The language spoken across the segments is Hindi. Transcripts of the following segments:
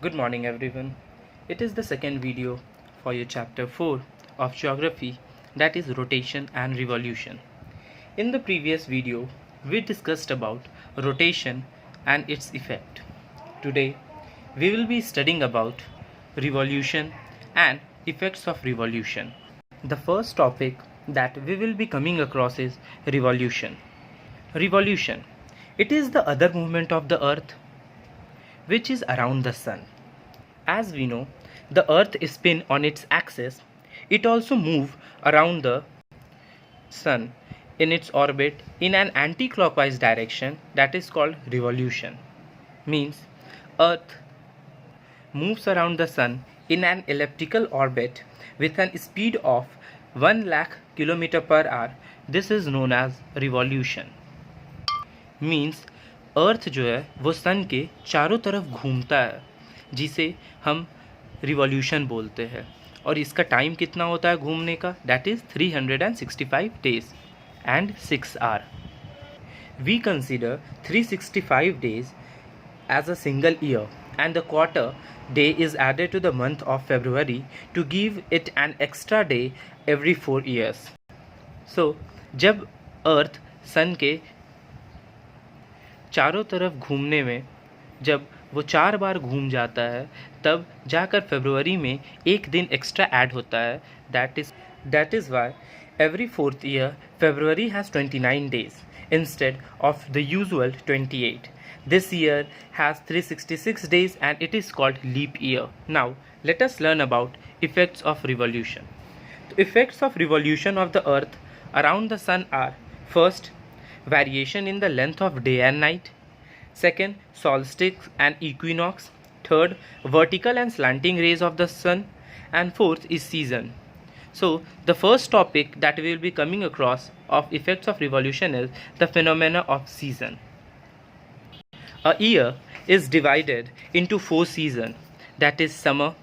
Good morning everyone. It is the second video for your chapter 4 of geography, that is rotation and revolution. In the previous video, we discussed about rotation and its effect. Today, we will be studying about revolution and effects of revolution. The first topic that we will be coming across is revolution. Revolution. It is the other movement of the earth which is around the sun. As we know, the earth is spin on its axis. It also moves around the sun in its orbit in an anti-clockwise direction, that is called revolution. Means earth moves around the sun in an elliptical orbit with an speed of 1 lakh km per hour. This is known as revolution. Means अर्थ जो है वो सन के चारों तरफ घूमता है, जिसे हम रिवॉल्यूशन बोलते हैं. और इसका टाइम कितना होता है घूमने का? That is 365 days and 6 hour. We consider 365 days as a single year, and the quarter day is added to the month of February to give it an extra day every 4 years. So जब अर्थ सन के चारों तरफ घूमने में जब वो 4 बार घूम जाता है, तब जाकर फरवरी में एक दिन एक्स्ट्रा ऐड होता है. That is why every 4th year February has 29 days instead of the usual 28. This year has 366 days and it is called leap year. Now let us learn about effects of revolution. The effects of revolution of the earth around the sun are: first, variation in the length of day and night. Second, solstice and equinox. Third, vertical and slanting rays of the sun. And fourth is season. So the first topic that we will be coming across of effects of revolution is the phenomena of season. A year is divided into 4 seasons, that is summer,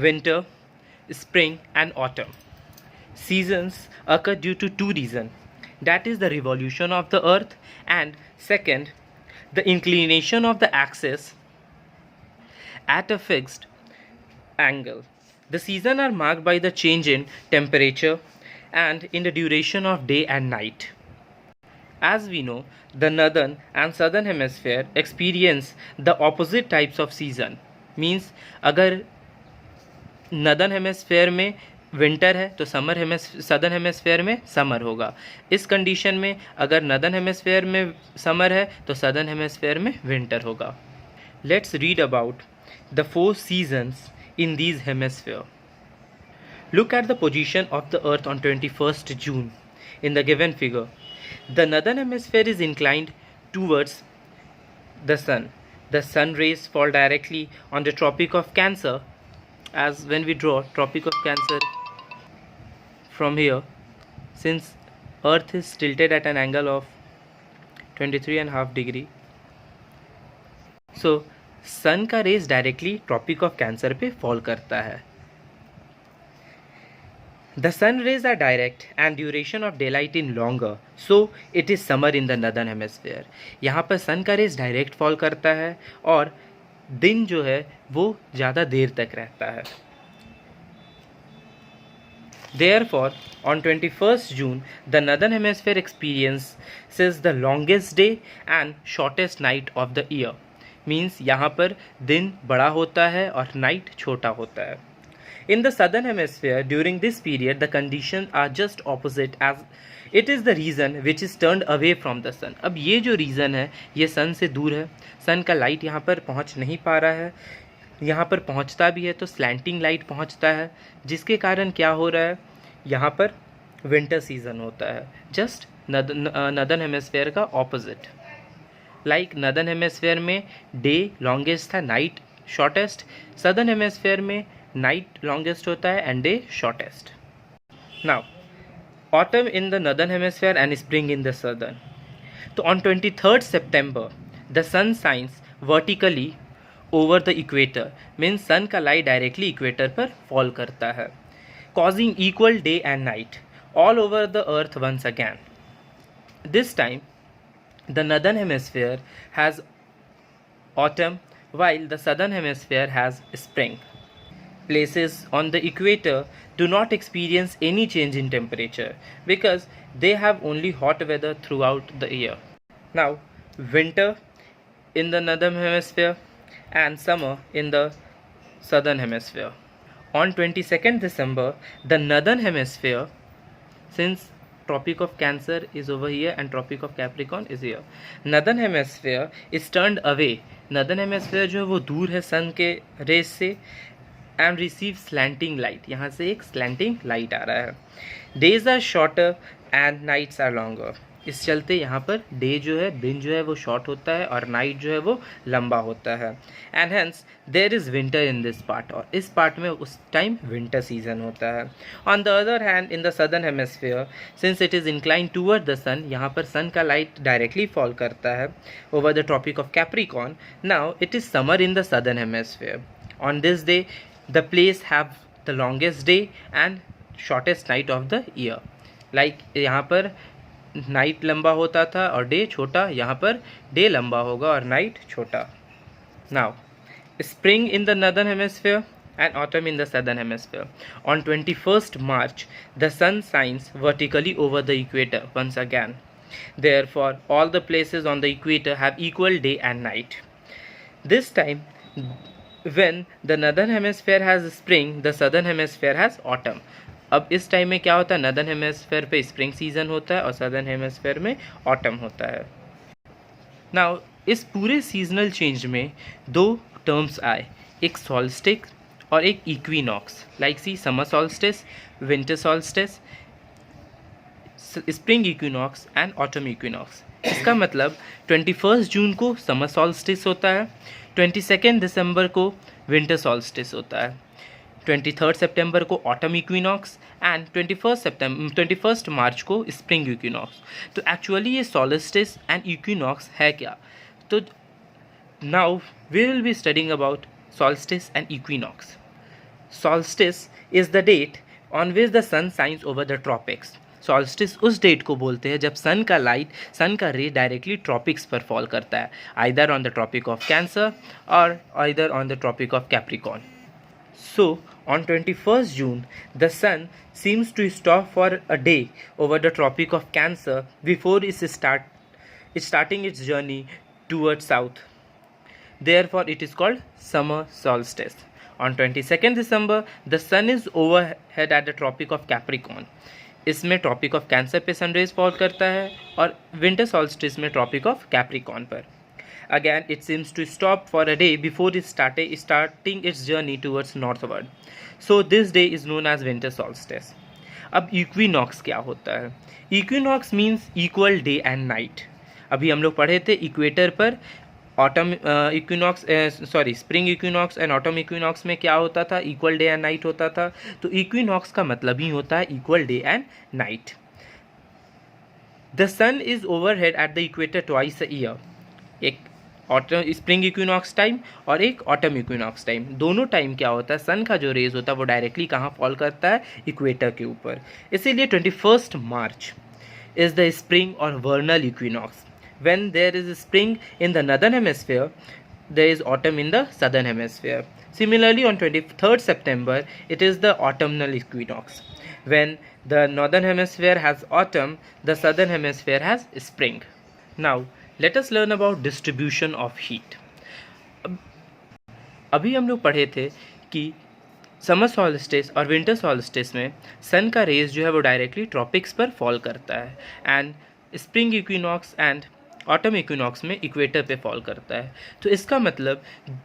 winter, spring and autumn. Seasons occur due to 2 reasons. That is the revolution of the earth, and second, the inclination of the axis at a fixed angle. The seasons are marked by the change in temperature and in the duration of day and night. As we know, the northern and southern hemisphere experience the opposite types of season. Means अगर northern hemisphere में विंटर है तो सदर्न हेमिस्फेयर में समर होगा. इस कंडीशन में अगर नदर्न हेमिस्फेयर में समर है तो सदर्न हेमिस्फेयर में विंटर होगा. Let's read about the 4 seasons in these hemisphere. Look at the position of the earth on 21st June in the given figure. The northern hemisphere is inclined towards the sun. The sun rays fall directly on the Tropic of Cancer. As when we draw Tropic of Cancer from here, since earth is tilted at an angle of 23.5 degree, so sun का rays directly Tropic of Cancer पे fall करता है. The sun rays are direct and duration of daylight in longer, so it is summer in the northern hemisphere. यहाँ पर sun का rays direct fall करता है और दिन जो है वो ज़्यादा देर तक रहता है. Therefore, on 21st June, the northern hemisphere experiences the longest day and shortest night of the year. Means यहाँ पर दिन बड़ा होता है और night छोटा होता है. In the southern hemisphere, during this period, the conditions are just opposite, as it is the region which is turned away from the sun. अब ये जो रीज़न है ये सन से दूर है. सन का लाइट यहाँ पर पहुँच नहीं पा रहा है. यहाँ पर पहुँचता भी है तो स्लैंटिंग लाइट पहुँचता है, जिसके कारण क्या हो रहा है, यहाँ पर विंटर सीजन होता है. जस्ट नदर्न हेमिस्फेयर का ऑपोजिट. लाइक नदर्न हेमिस्फेयर में डे लॉन्गेस्ट था, नाइट शॉर्टेस्ट. सदर्न हेमिस्फेयर में नाइट लॉन्गेस्ट होता है and day shortest. Now autumn in the northern hemisphere and spring in the southern. So on 23rd September, the sun shines vertically over the equator. Means sun का light directly equator पर fall करता है, causing equal day and night all over the earth once again. This time, the northern hemisphere has autumn while the southern hemisphere has spring. Places on the equator do not experience any change in temperature because they have only hot weather throughout the year. Now, winter in the northern hemisphere and summer in the southern hemisphere. On 22nd December, the northern hemisphere, since Tropic of Cancer is over here and Tropic of Capricorn is here, northern hemisphere is turned away. northern hemisphere जो है वो दूर है सन के रेस से and receive slanting light. यहाँ से एक slanting light आ रहा है. Days are shorter and nights are longer. इस चलते यहाँ पर डे जो है दिन जो है वो शॉर्ट होता है और नाइट जो है वो लंबा होता है. And hence there is winter in this part, और इस पार्ट में उस टाइम विंटर सीजन होता है. On the other hand in the southern hemisphere, since it is incline toward the sun, यहाँ पर सन का लाइट डायरेक्टली फॉल करता है over the tropic of Capricorn. Now it is summer in the southern hemisphere. On this day the place have the longest day and shortest night of the year. Like यहाँ पर नाइट लंबा होता था और डे छोटा, यहाँ पर डे लंबा होगा और नाइट छोटा. Now, spring in the northern hemisphere and autumn in the southern hemisphere. On 21st March, the sun shines vertically over the equator once again. Therefore, all the places on the equator have equal day and night. This time, when the northern hemisphere has spring, the southern hemisphere has autumn. अब इस टाइम में क्या होता है, नदर्न हेमिस्फेयर पे स्प्रिंग सीजन होता है और सदर्न हेमिस्फेयर में ऑटम होता है. नाउ इस पूरे सीजनल चेंज में दो टर्म्स आए, एक सॉल्स्टिस और एक equinox. Like see summer solstice, winter solstice, spring equinox and autumn equinox. इसका मतलब 21 जून को समर सॉल्स्टिस होता है, 22 दिसंबर को विंटर सॉल्स्टिस होता है, 23 सितंबर को ऑटम इक्विनॉक्स एंड 21 मार्च को स्प्रिंग इक्विनॉक्स. तो एक्चुअली ये सॉल्स्टिस एंड इक्विनॉक्स है क्या? तो now we will be studying about solstice and equinox. Solstice is the date on which the sun shines over the tropics. Solstice उस डेट को बोलते हैं जब सन का लाइट, सन का रे डायरेक्टली ट्रॉपिक्स पर फॉल करता है, either on the tropic of cancer और either on the tropic of Capricorn. So, on 21st June, the sun seems to stop for a day over the Tropic of Cancer before it's starting its journey towards south. Therefore, it is called summer solstice. On 22nd December, the sun is overhead at the Tropic of Capricorn. इसमें ट्रॉपिक ऑफ कैंसर पे सनरेज फॉल करता है और विंटर सॉल्स्टिस में ट्रॉपिक ऑफ कैप्रिकॉर्न पर. Again, it seems to stop for a day before it starting its journey towards northward. So this day is known as winter solstice. अब इक्विनॉक्स क्या होता है? Equinox means equal day and night. अभी हम लोग पढ़े थे इक्वेटर पर autumn equinox spring equinox and autumn equinox में क्या होता था, इक्वल डे एंड नाइट होता था. तो इक्विनॉक्स का मतलब ही होता है equal day and night. The sun is overhead at the equator twice a year. एक ऑटम स्प्रिंग इक्विनॉक्स टाइम और एक ऑटम इक्विनॉक्स टाइम. दोनों टाइम क्या होता है, सन का जो रेज होता है वो डायरेक्टली कहाँ फॉल करता है, इक्वेटर के ऊपर. इसीलिए 21 मार्च is the spring or vernal equinox. When there is spring in the northern hemisphere, there is autumn in the southern hemisphere. Similarly, on 23rd September, it is the autumnal equinox. When the northern hemisphere has autumn, the southern hemisphere has spring. Now, let us learn about distribution of heat. अभी हम लोग पढ़े थे कि समर सॉल्स्टिस और विंटर सॉल्स्टिस में सन का रेज जो है वो डायरेक्टली ट्रॉपिक्स पर फॉल करता है and spring equinox and autumn equinox में इक्वेटर पे फॉल करता है. तो इसका मतलब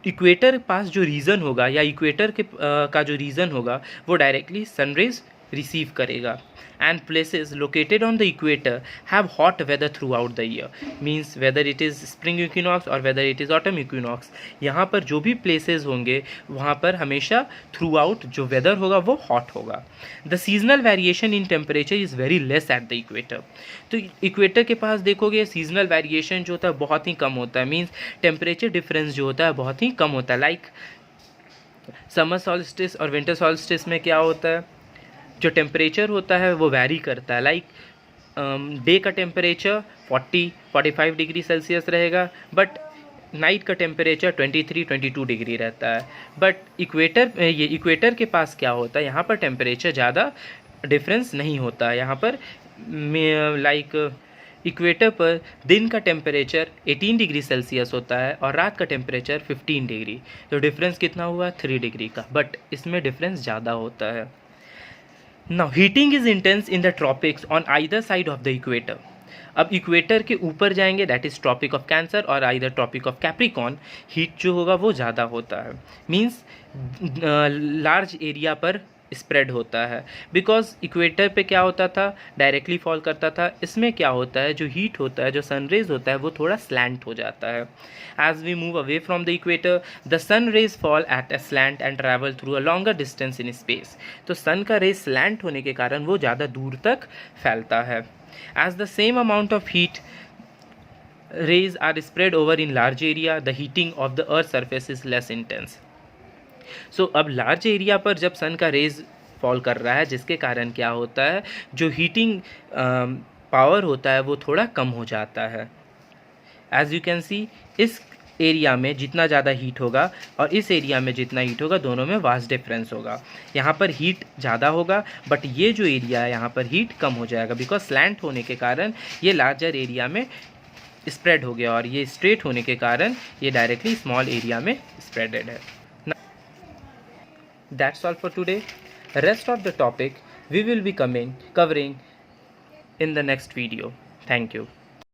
इक्वेटर पास जो रीजन होगा या इक्वेटर के का जो रीजन होगा वो डायरेक्टली सनरेज रिसीव करेगा. And places located on the equator have hot weather throughout the year. Means whether it is spring equinox or whether it is autumn equinox, यहाँ पर जो भी प्लेसेस होंगे वहाँ पर हमेशा थ्रू आउट जो वेदर होगा वो हॉट होगा. The seasonal variation in temperature is very less at the equator. तो इक्वेटर के पास देखोगे सीजनल वेरिएशन जो होता है बहुत ही कम होता है. मीन्स टेम्परेचर डिफरेंस जो होता है बहुत ही कम होता है. लाइक समर सॉल्स्टिस और विंटर सॉल्स्टिस में क्या होता है, जो टेम्परेचर होता है वो वैरी करता है. लाइक डे का टेम्परेचर 40-45 डिग्री सेल्सियस रहेगा, बट नाइट का टेम्परेचर 23-22 डिग्री रहता है। बट इक्वेटर के पास क्या होता है, यहाँ पर टेम्परेचर ज़्यादा डिफरेंस नहीं होता है। यहाँ पर इक्वेटर पर दिन का टेम्परेचर 18 डिग्री सेल्सियस होता है और रात का टेम्परेचर 15 डिग्री। तो डिफरेंस कितना हुआ, 3 डिग्री का, बट इसमें डिफरेंस ज़्यादा होता है। Now heating is intense in the tropics on either side of the equator. अब इक्वेटर के ऊपर जाएंगे, that is tropic of cancer और either tropic of capricorn, heat जो होगा वो ज़्यादा होता है, मीन्स लार्ज एरिया पर स्प्रेड होता है। बिकॉज इक्वेटर पे क्या होता था, डायरेक्टली फॉल करता था, इसमें क्या होता है, जो हीट होता है, जो सनरेज होता है, वो थोड़ा स्लैंट हो जाता है। As we move away from the equator the sun rays fall at a slant and travel through a longer distance in space. तो सन का रेज स्लैंट होने के कारण वो ज़्यादा दूर तक फैलता है। As the same amount of heat rays are spread over in large area, the heating of the earth's surface is less intense. So अब लार्ज एरिया पर जब सन का रेज फॉल कर रहा है, जिसके कारण क्या होता है, जो हीटिंग पावर होता है वो थोड़ा कम हो जाता है। एज यू कैन सी, इस एरिया में जितना ज़्यादा हीट होगा और इस एरिया में जितना हीट होगा, दोनों में वास्ट डिफरेंस होगा। यहाँ पर हीट ज़्यादा होगा, बट ये जो एरिया है यहाँ पर हीट कम हो जाएगा, बिकॉज स्लैंट होने के कारण ये लार्जर एरिया में स्प्रेड हो गया और ये स्ट्रेट होने के कारण ये डायरेक्टली स्मॉल एरिया में स्प्रेडेड है। That's all for today. Rest of the topic we will be covering in the next video. Thank you.